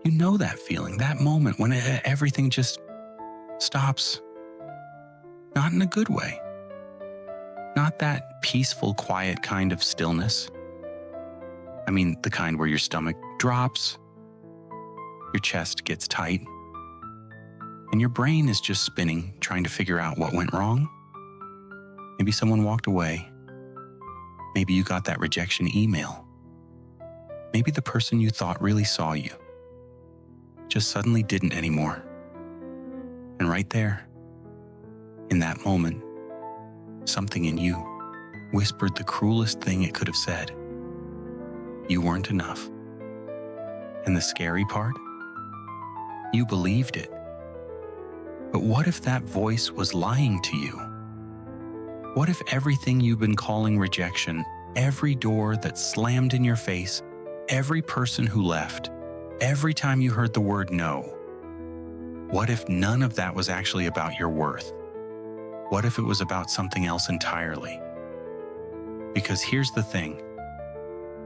You know that feeling, that moment when everything just stops. Not in a good way. Not that peaceful, quiet kind of stillness. I mean, the kind where your stomach drops, your chest gets tight, and your brain is just spinning, trying to figure out what went wrong. Maybe someone walked away. Maybe you got that rejection email. Maybe the person you thought really saw you just suddenly didn't anymore. And right there, in that moment, something in you whispered the cruelest thing it could have said. You weren't enough. And the scary part? You believed it. But what if that voice was lying to you? What if everything you've been calling rejection, every door that slammed in your face, every person who left, every time you heard the word no, what if none of that was actually about your worth? What if it was about something else entirely? Because here's the thing,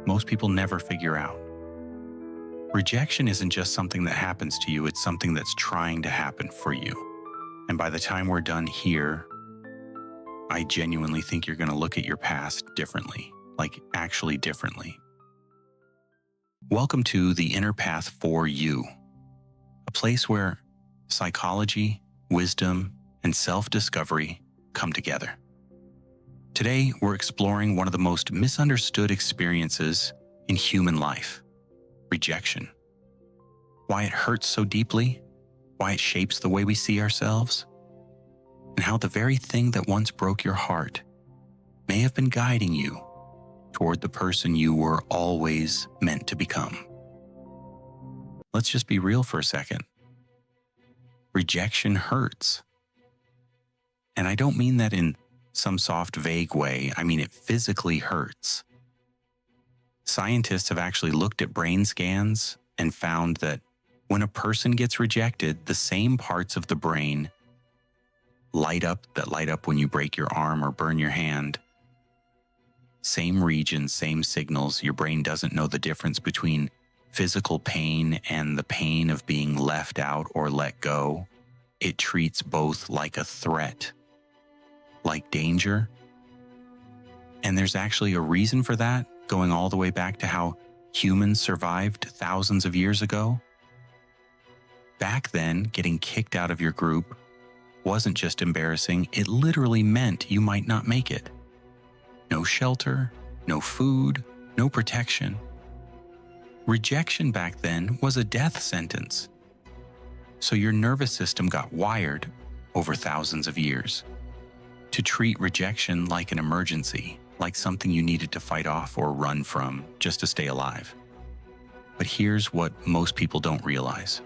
most people never figure out. Rejection isn't just something that happens to you, it's something that's trying to happen for you. And by the time we're done here, I genuinely think you're going to look at your past differently, like actually differently. Welcome to the Inner Path for You, a place where psychology, wisdom, and self-discovery come together. Today, we're exploring one of the most misunderstood experiences in human life, rejection. Why it hurts so deeply, why it shapes the way we see ourselves, and how the very thing that once broke your heart may have been guiding you toward the person you were always meant to become. Let's just be real for a second. Rejection hurts. And I don't mean that in some soft, vague way. I mean it physically hurts. Scientists have actually looked at brain scans and found that when a person gets rejected, the same parts of the brain light up when you break your arm or burn your hand. Same regions, same signals. Your brain doesn't know the difference between physical pain and the pain of being left out or let go. It treats both like a threat, like danger. And there's actually a reason for that, going all the way back to how humans survived thousands of years ago. Back then, getting kicked out of your group wasn't just embarrassing, it literally meant you might not make it. No shelter, no food, no protection. Rejection back then was a death sentence. So your nervous system got wired over thousands of years to treat rejection like an emergency, like something you needed to fight off or run from just to stay alive. But here's what most people don't realize.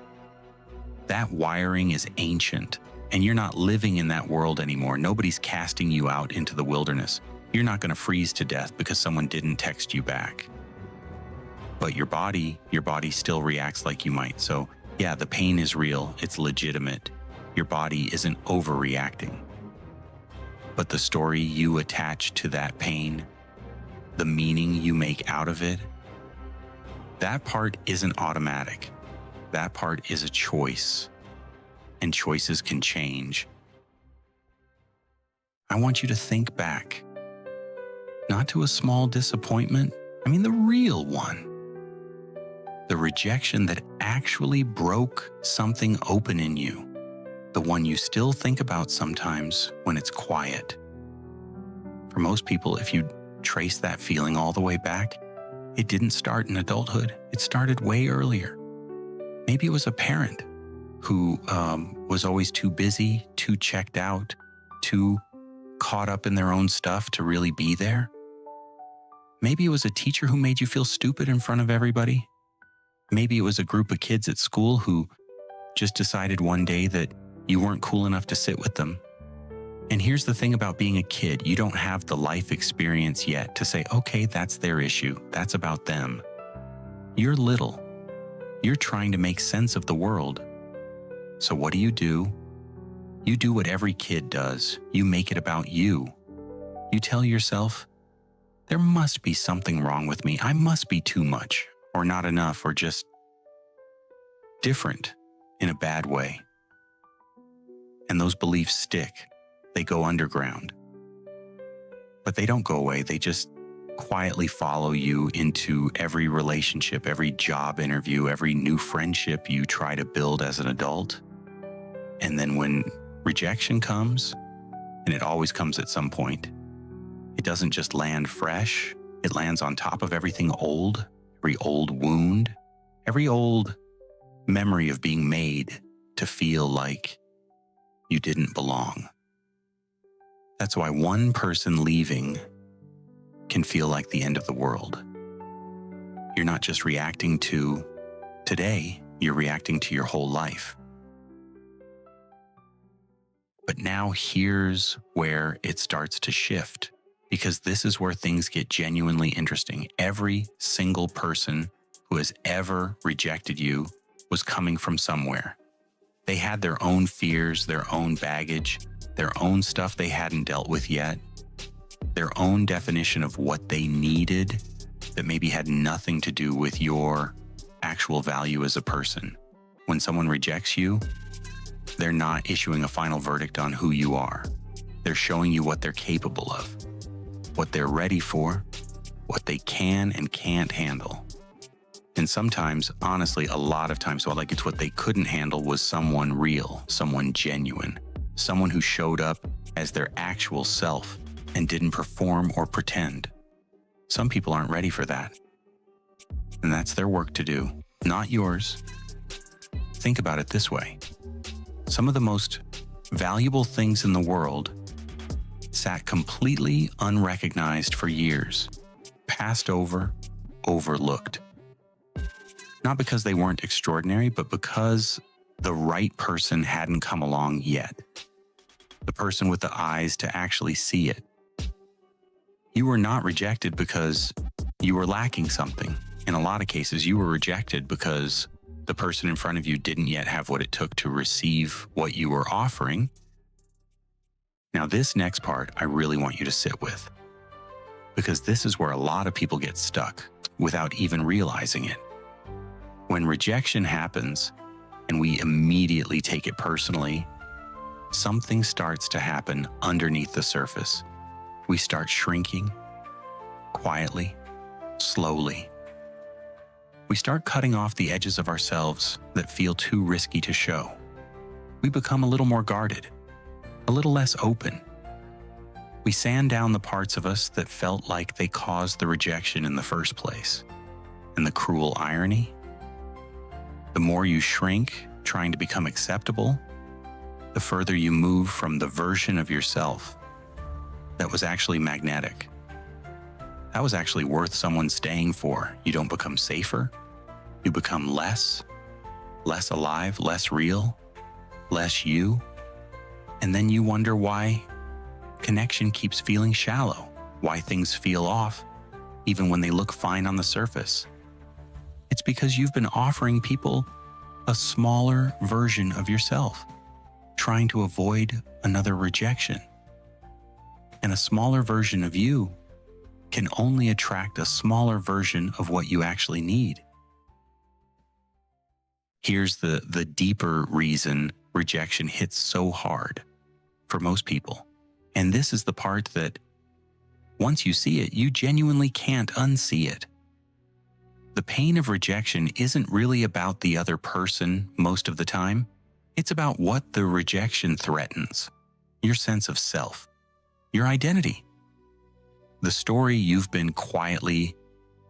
That wiring is ancient, and you're not living in that world anymore. Nobody's casting you out into the wilderness. You're not going to freeze to death because someone didn't text you back. But your body still reacts like you might. So yeah, the pain is real. It's legitimate. Your body isn't overreacting. But the story you attach to that pain, the meaning you make out of it, that part isn't automatic. That part is a choice. And choices can change. I want you to think back. Not to a small disappointment, I mean the real one. The rejection that actually broke something open in you. The one you still think about sometimes when it's quiet. For most people, if you trace that feeling all the way back, it didn't start in adulthood. It started way earlier. Maybe it was a parent who was always too busy, too checked out, too caught up in their own stuff to really be there. Maybe it was a teacher who made you feel stupid in front of everybody. Maybe it was a group of kids at school who just decided one day that you weren't cool enough to sit with them. And here's the thing about being a kid, you don't have the life experience yet to say, okay, that's their issue. That's about them. You're little. You're trying to make sense of the world. So what do? You do what every kid does. You make it about you. You tell yourself, there must be something wrong with me. I must be too much or not enough or just different in a bad way. And those beliefs stick. They go underground. But they don't go away. They just quietly follow you into every relationship, every job interview, every new friendship you try to build as an adult. And then when rejection comes, and it always comes at some point, it doesn't just land fresh. It lands on top of everything old, every old wound, every old memory of being made to feel like you didn't belong. That's why one person leaving can feel like the end of the world. You're not just reacting to today, you're reacting to your whole life. But now here's where it starts to shift, because this is where things get genuinely interesting. Every single person who has ever rejected you was coming from somewhere. They had their own fears, their own baggage, their own stuff they hadn't dealt with yet, their own definition of what they needed that maybe had nothing to do with your actual value as a person. When someone rejects you, they're not issuing a final verdict on who you are. They're showing you what they're capable of, what they're ready for, what they can and can't handle. And sometimes, honestly, a lot of times, it's what they couldn't handle was someone real, someone genuine, someone who showed up as their actual self and didn't perform or pretend. Some people aren't ready for that. And that's their work to do, not yours. Think about it this way. Some of the most valuable things in the world sat completely unrecognized for years, passed over, overlooked. Not because they weren't extraordinary, but because the right person hadn't come along yet. The person with the eyes to actually see it. You were not rejected because you were lacking something. In a lot of cases, you were rejected because the person in front of you didn't yet have what it took to receive what you were offering. Now, this next part, I really want you to sit with, because this is where a lot of people get stuck without even realizing it. When rejection happens and we immediately take it personally, something starts to happen underneath the surface. We start shrinking, quietly, slowly. We start cutting off the edges of ourselves that feel too risky to show. We become a little more guarded, a little less open. We sand down the parts of us that felt like they caused the rejection in the first place. And the cruel irony? The more you shrink, trying to become acceptable, the further you move from the version of yourself that was actually magnetic. That was actually worth someone staying for. You don't become safer. You become less alive, less real, less you. And then you wonder why connection keeps feeling shallow, why things feel off, even when they look fine on the surface. It's because you've been offering people a smaller version of yourself, trying to avoid another rejection. And a smaller version of you can only attract a smaller version of what you actually need. Here's the deeper reason rejection hits so hard for most people. And this is the part that once you see it, you genuinely can't unsee it. The pain of rejection isn't really about the other person most of the time. It's about what the rejection threatens: your sense of self, your identity, the story you've been quietly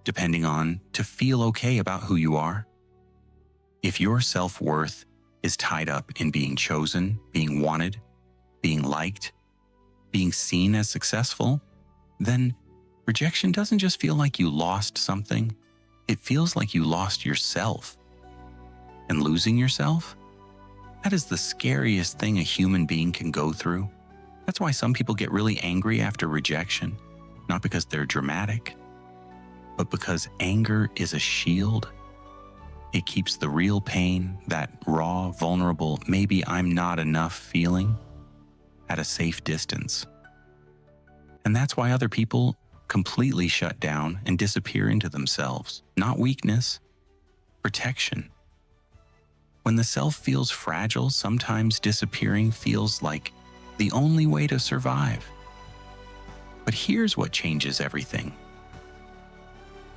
depending on to feel okay about who you are. If your self-worth is tied up in being chosen, being wanted, being liked, being seen as successful, then rejection doesn't just feel like you lost something. It feels like you lost yourself. And losing yourself? That is the scariest thing a human being can go through. That's why some people get really angry after rejection, not because they're dramatic, but because anger is a shield. It keeps the real pain, that raw, vulnerable, maybe I'm not enough feeling, at a safe distance. And that's why other people completely shut down and disappear into themselves. Not weakness, protection. When the self feels fragile, sometimes disappearing feels like the only way to survive. But here's what changes everything.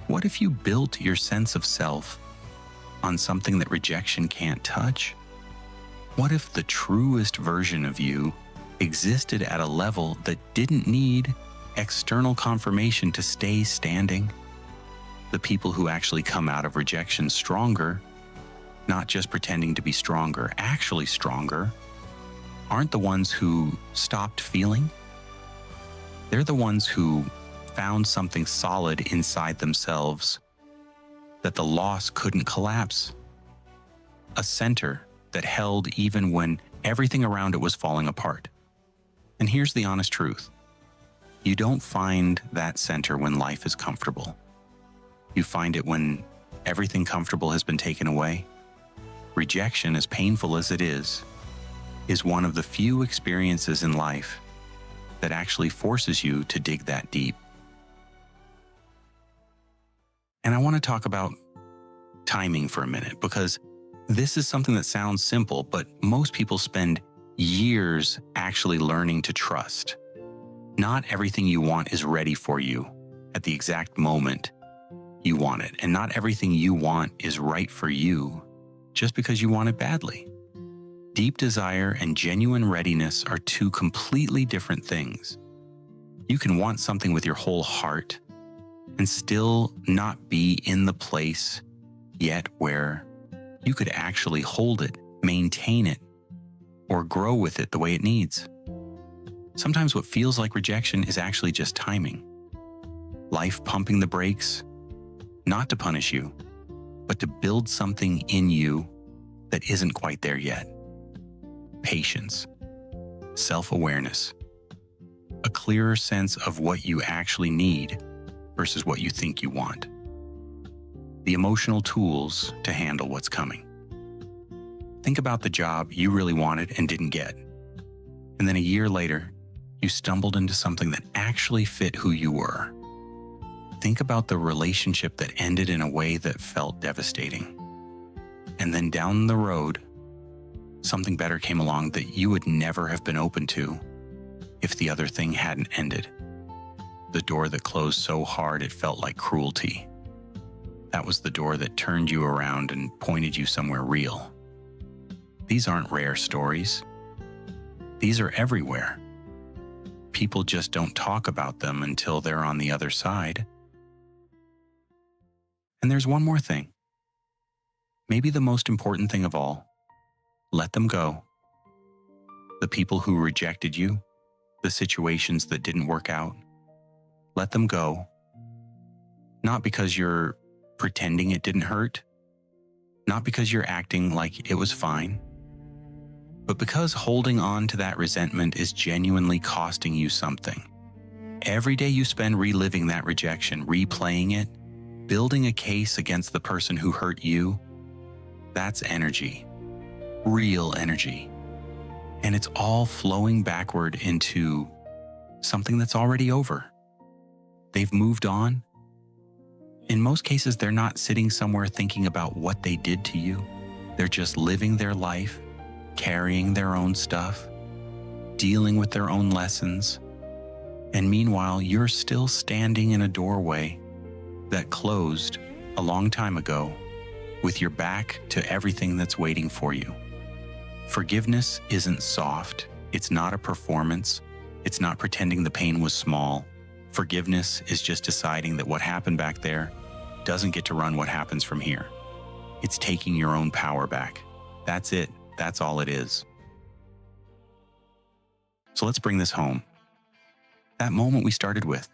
What if you built your sense of self on something that rejection can't touch? What if the truest version of you existed at a level that didn't need external confirmation to stay standing? The people who actually come out of rejection stronger, not just pretending to be stronger, actually stronger, aren't the ones who stopped feeling. They're the ones who found something solid inside themselves that the loss couldn't collapse. A center that held even when everything around it was falling apart. And here's the honest truth. You don't find that center when life is comfortable. You find it when everything comfortable has been taken away. Rejection, as painful as it is one of the few experiences in life that actually forces you to dig that deep. And I want to talk about timing for a minute, because this is something that sounds simple, but most people spend years actually learning to trust. Not everything you want is ready for you at the exact moment you want it, and not everything you want is right for you just because you want it badly. Deep desire and genuine readiness are two completely different things. You can want something with your whole heart and still not be in the place yet where you could actually hold it, maintain it, or grow with it the way it needs. Sometimes what feels like rejection is actually just timing. Life pumping the brakes, not to punish you, but to build something in you that isn't quite there yet. Patience, self-awareness, a clearer sense of what you actually need versus what you think you want. The emotional tools to handle what's coming. Think about the job you really wanted and didn't get. And then a year later, you stumbled into something that actually fit who you were. Think about the relationship that ended in a way that felt devastating. And then down the road, something better came along that you would never have been open to if the other thing hadn't ended. The door that closed so hard it felt like cruelty. That was the door that turned you around and pointed you somewhere real. These aren't rare stories. These are everywhere. People just don't talk about them until they're on the other side. And there's one more thing. Maybe the most important thing of all. Let them go. The people who rejected you, the situations that didn't work out, let them go. Not because you're pretending it didn't hurt, not because you're acting like it was fine, but because holding on to that resentment is genuinely costing you something. Every day you spend reliving that rejection, replaying it, building a case against the person who hurt you, that's energy. Real energy. And it's all flowing backward into something that's already over. They've moved on. In most cases, they're not sitting somewhere thinking about what they did to you. They're just living their life, carrying their own stuff, dealing with their own lessons. And meanwhile, you're still standing in a doorway that closed a long time ago with your back to everything that's waiting for you. Forgiveness isn't soft. It's not a performance. It's not pretending the pain was small. Forgiveness is just deciding that what happened back there doesn't get to run what happens from here. It's taking your own power back. That's it. That's all it is. So let's bring this home. That moment we started with.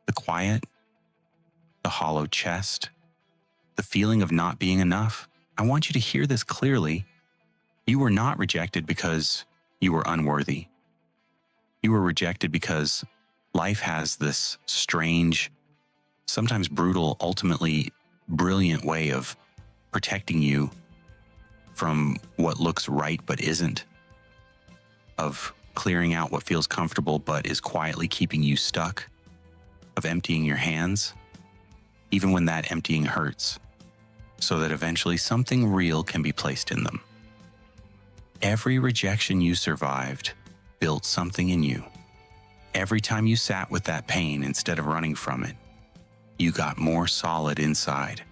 The quiet, the hollow chest, the feeling of not being enough. I want you to hear this clearly. You were not rejected because you were unworthy. You were rejected because life has this strange, sometimes brutal, ultimately brilliant way of protecting you from what looks right but isn't, of clearing out what feels comfortable but is quietly keeping you stuck, of emptying your hands, even when that emptying hurts. so that eventually something real can be placed in them. Every rejection you survived built something in you. Every time you sat with that pain instead of running from it, you got more solid inside.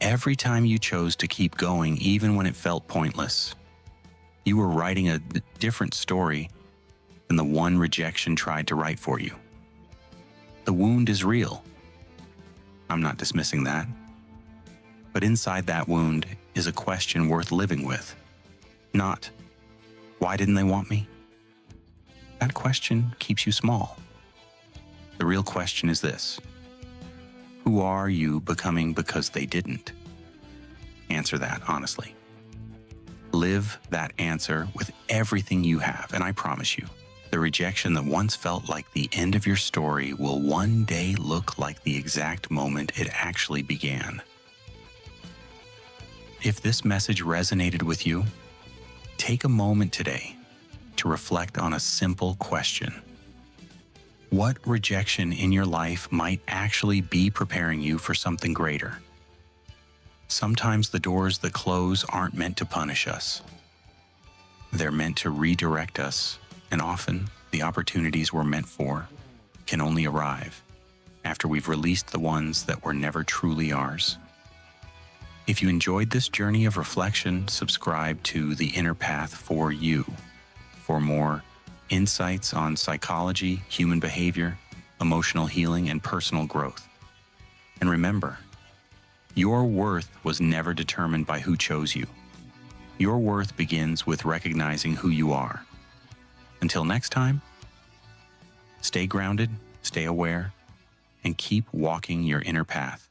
Every time you chose to keep going even when it felt pointless, you were writing a different story than the one rejection tried to write for you. The wound is real. I'm not dismissing that. But inside that wound is a question worth living with. Not, why didn't they want me? That question keeps you small. The real question is this: who are you becoming because they didn't? Answer that honestly. Live that answer with everything you have, and I promise you, the rejection that once felt like the end of your story will one day look like the exact moment it actually began. If this message resonated with you, take a moment today to reflect on a simple question. What rejection in your life might actually be preparing you for something greater? Sometimes the doors that close aren't meant to punish us. They're meant to redirect us, and often the opportunities we're meant for can only arrive after we've released the ones that were never truly ours. If you enjoyed this journey of reflection, subscribe to The Inner Path for You for more insights on psychology, human behavior, emotional healing, and personal growth. And remember, your worth was never determined by who chose you. Your worth begins with recognizing who you are. Until next time, stay grounded, stay aware, and keep walking your inner path.